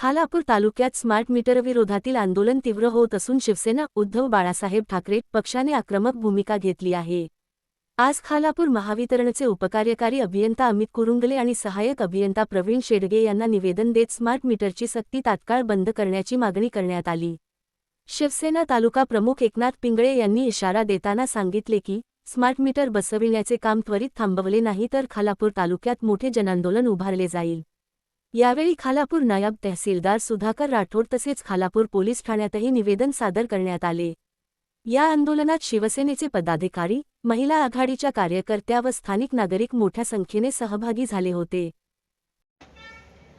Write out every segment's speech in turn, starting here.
खालापूर तालुक्यात smart meter विरोधातील आंदोलन तीव्र होत असून शिवसेना उद्धव बाळासाहेब ठाकरे पक्षाने आक्रमक भूमिका घेतली आहे। आज खालापूर महावितरणचे उपकार्यकारी अभियंता अमित कुरुंगले आणि सहाय्यक अभियंता प्रवीण शेडगे यांना निवेदन देत स्मार्ट मीटरची सक्ती तात्काळ बंद करण्याची मागणी करण्यात आली। शिवसेना तालुका प्रमुख एकनाथ पिंगळे यांनी इशारा देताना सांगितले की स्मार्ट मीटर बसविण्याचे काम त्वरित थांबवले नाही तर खालापूर तालुक्यात मोठे जनांदोलन उभारले जाईल। यावेळी खालापूर नायब तहसीलदार सुधाकर राठोड तसेच खालापूर पोलीस ठाण्यातही निवेदन सादर करण्यात आले। या आंदोलनात शिवसेनेचे पदाधिकारी, महिला आघाडीच्या कार्यकर्त्या व स्थानिक नागरिक मोठ्या संख्येने सहभागी झाले होते।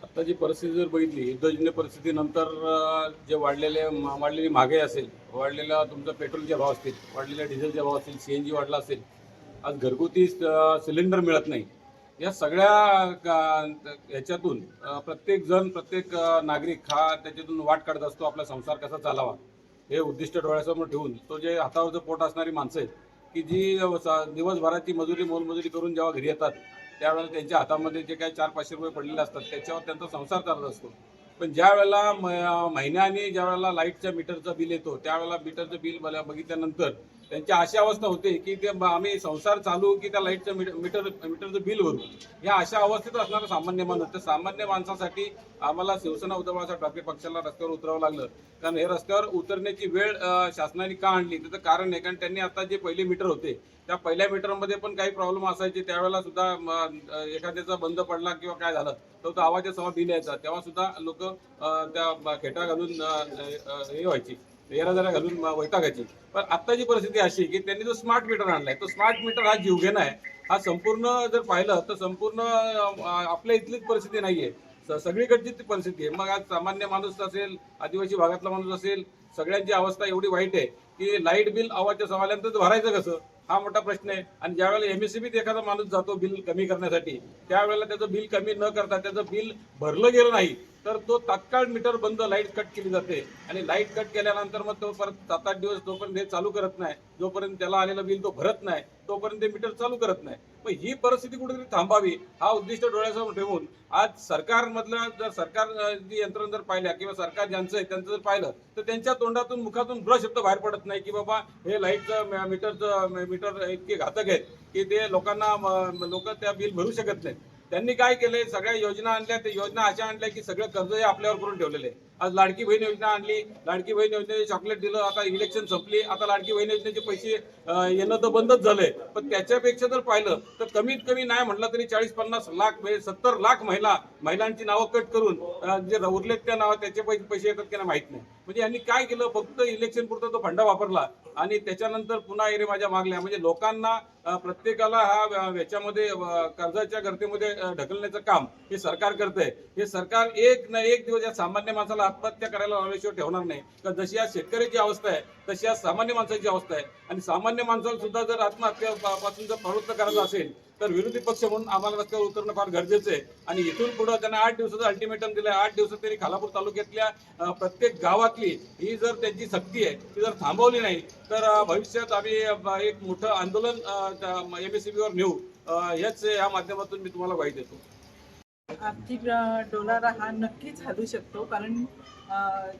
आता जी परिस्थिती जर बघितली, युद्धजन्य परिस्थितीनंतर जे वाढलेली महागाई असेल, वाढलेला तुमचा पेट्रोलचे भाव असतील, वाढलेल्या डिझेलचे भाव असतील, CNG वाढला असेल, आज घरगुती सिलेंडर मिळत नाही। या सगळ्या ह्याच्यातून प्रत्येक नागरिक हा त्याच्यातून वाट काढत असतो, आपला संसार कसा चालावा हे उद्दिष्ट डोळ्यासमोर ठेवून तो जे हातावरचं पोट असणारी माणसं आहेत की जी दिवसभराची मोलमजुरी करून जेव्हा घरी येतात त्यावेळेला त्यांच्या हातामध्ये जे काही 400-500 रुपये पडलेले असतात त्याच्यावर त्यांचा संसार चालत असतो। पण ज्या वेळेला महिन्याने ज्या वेळेला लाईटच्या मीटरचं बिल येतो त्यावेळेला मीटरचं बिल बघितल्यानंतर त्यांची अशी अवस्था होते की ते आम्ही संसार चालू की त्या लाईटचं मीटरचं बिल भरू, या अशा अवस्थेत असणारा सामान्य माणूस, त्या सामान्य माणसासाठी आम्हाला शिवसेना उद्धव बाळासाहेब ठाकरे पक्षाला रस्त्यावर उतरावं लागलं। कारण हे रस्त्यावर उतरण्याची वेळ शासनाने का आणली त्याचं कारण आहे, कारण त्यांनी आता जे पहिले मीटर होते त्या पहिल्या मीटरमध्ये पण काही प्रॉब्लेम असायचे, त्यावेळेला सुद्धा एखाद्याचा बंद पडला किंवा काय झालं तर तो आवाजाचा सवा बिल यायचा, तेव्हा सुद्धा लोक त्या खेटा घालून हे व्हायची, येराजरा घालून वैतागायची। पण आत्ताची परिस्थिती अशी की त्यांनी जो स्मार्ट मीटर आणलाय तो स्मार्ट मीटर हा जीवघेणा आहे। हा संपूर्ण जर पाहिलं तर संपूर्ण आपल्या इथलीच परिस्थिती नाहीये, सगळीकडची परिस्थिती आहे। मग आज सामान्य माणूस असेल, आदिवासी भागातला माणूस असेल, सगळ्यांची अवस्था एवढी वाईट आहे की लाईट बिल आवाजच्या सवाल्यानंतर भरायचं कसं हा मोठा प्रश्न आहे। आणि ज्या वेळेला MSEBीत एखादा माणूस जातो बिल कमी करण्यासाठी, त्यावेळेला त्याचं बिल कमी न करता त्याचं बिल भरलं गेलं नाही तर तो तात्काळ मीटर बंद, लाईट कट केली जाते आणि लाईट कट केल्यानंतर मग तो परत 7-8 दिवस जोपर्यंत हे चालू करत नाही, जोपर्यंत त्याला आलेलं बिल तो भरत नाही तोपर्यंत ते मीटर चालू करत नाही। मग ही परिस्थिती कुठेतरी थांबावी हा उद्दिष्ट डोळ्यासमोर ठेवून आज सरकारमधलं जर सरकारची यंत्रणा जर पाहिल्या किंवा सरकार ज्यांचं आहे त्यांचं जर पाहिलं तर त्यांच्या तोंडातून मुखातून ब्र शब्द बाहेर पडत नाही की बाबा हे लाईटचं मीटर इतके घातक आहेत की ते लोक त्या बिल भरू शकत नाहीत। त्यांनी काय केलंय, सगळ्या योजना आणल्या, त्या योजना अशा आणल्या की सगळं कर्ज हे आपल्यावर करून ठेवलेलं आहे। आज लाडकी बहीण योजना आणली, लाडकी बहीण योजनेचे चॉकलेट दिलं, आता इलेक्शन संपली, आता लाडकी बहीण योजनेचे पैसे येणं तर बंदच झालंय। पण त्याच्यापेक्षा जर पाहिलं तर कमीत कमी नाही म्हटलं तरी 40-50 लाख म्हणजे 70 लाख महिलांची नावं कट करून जे उरलेत त्या नावं त्याचे पैसे येतात की नाही माहित नाही। म्हणजे यांनी काय केलं, फक्त इलेक्शन पुरता तो फंडा वापरला आणि त्याच्यानंतर पुन्हा एरे माझ्या मागल्या, म्हणजे लोकांना प्रत्येकाला हा याच्यामध्ये कर्जाच्या गर्तेमध्ये ढकलण्याचं काम हे सरकार करतंय। हे सरकार एक ना एक दिवस या सामान्य माणसाला आत्महत्या करायला लावल्याशिवाय ठेवणार नाही। तर जशी या शेतकऱ्याची अवस्था आहे तशी या सामान्य माणसाची अवस्था आहे आणि सामान्य माणसाला सुद्धा जर आत्महत्यापासून जर प्रवृत्त करायचं असेल तर विरोधी पक्ष म्हणून आम्हाला रस्त्यावर उतरणं फार गरजेचं आहे। आणि इथून पुढे त्यांना 8 दिवसाचं अल्टिमेटम दिलं, 8 दिवसात त्यांनी खालापूर तालुक्यातल्या प्रत्येक गावातली ही जर त्यांची सक्ती आहे ती जर थांबवली नाही तर भविष्यात आम्ही एक मोठं आंदोलन MSEBीवर नेऊ, याच या माध्यमातून मी तुम्हाला ग्वाही देतो। आर्थिक डोलारा हा नक्कीच हालू शकतो, कारण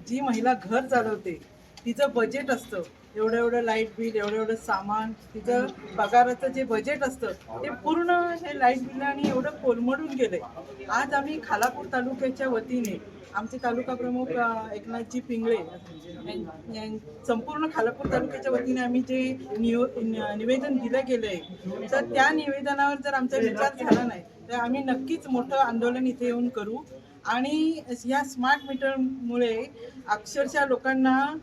जी महिला घर चालवते तिचं बजेट असतं, एवढं लाईट बिल, एवढं सामान, तिचं पगाराचं जे बजेट असतं ते पूर्ण हे लाईट बिलाने एवढं कोलमडून गेलंय। आज आम्ही खालापूर तालुक्याच्या वतीने आमचे तालुका प्रमुख एकनाथजी पिंगळे संपूर्ण खालापूर तालुक्याच्या वतीने आम्ही जे निवेदन दिलं गेलंय तर त्या निवेदनावर जर आमचा विचार झाला नाही तर आम्ही नक्कीच मोठं आंदोलन इथे येऊन करू। आणि या स्मार्ट मीटरमुळे अक्षरशः लोकांना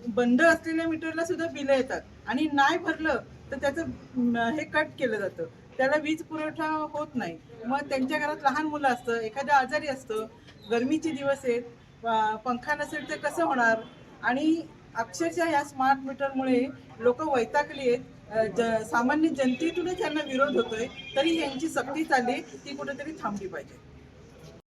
बंद असलेल्या मीटरला सुद्धा बिलं येतात आणि नाही भरलं तर त्याचं हे कट केलं जातं, त्याला वीज पुरवठा होत नाही। मग त्यांच्या घरात लहान मुलं असतं, एखाद्या आजारी असतं, गरमीचे दिवस आहेत, पंखा नसेल तर कसं होणार। आणि अक्षरशः या स्मार्ट मीटरमुळे लोक वैतागली आहेत, सामान्य जनतेतूनच यांना विरोध होतोय, तरी यांची सक्ती चालली ती कुठेतरी थांबली पाहिजे।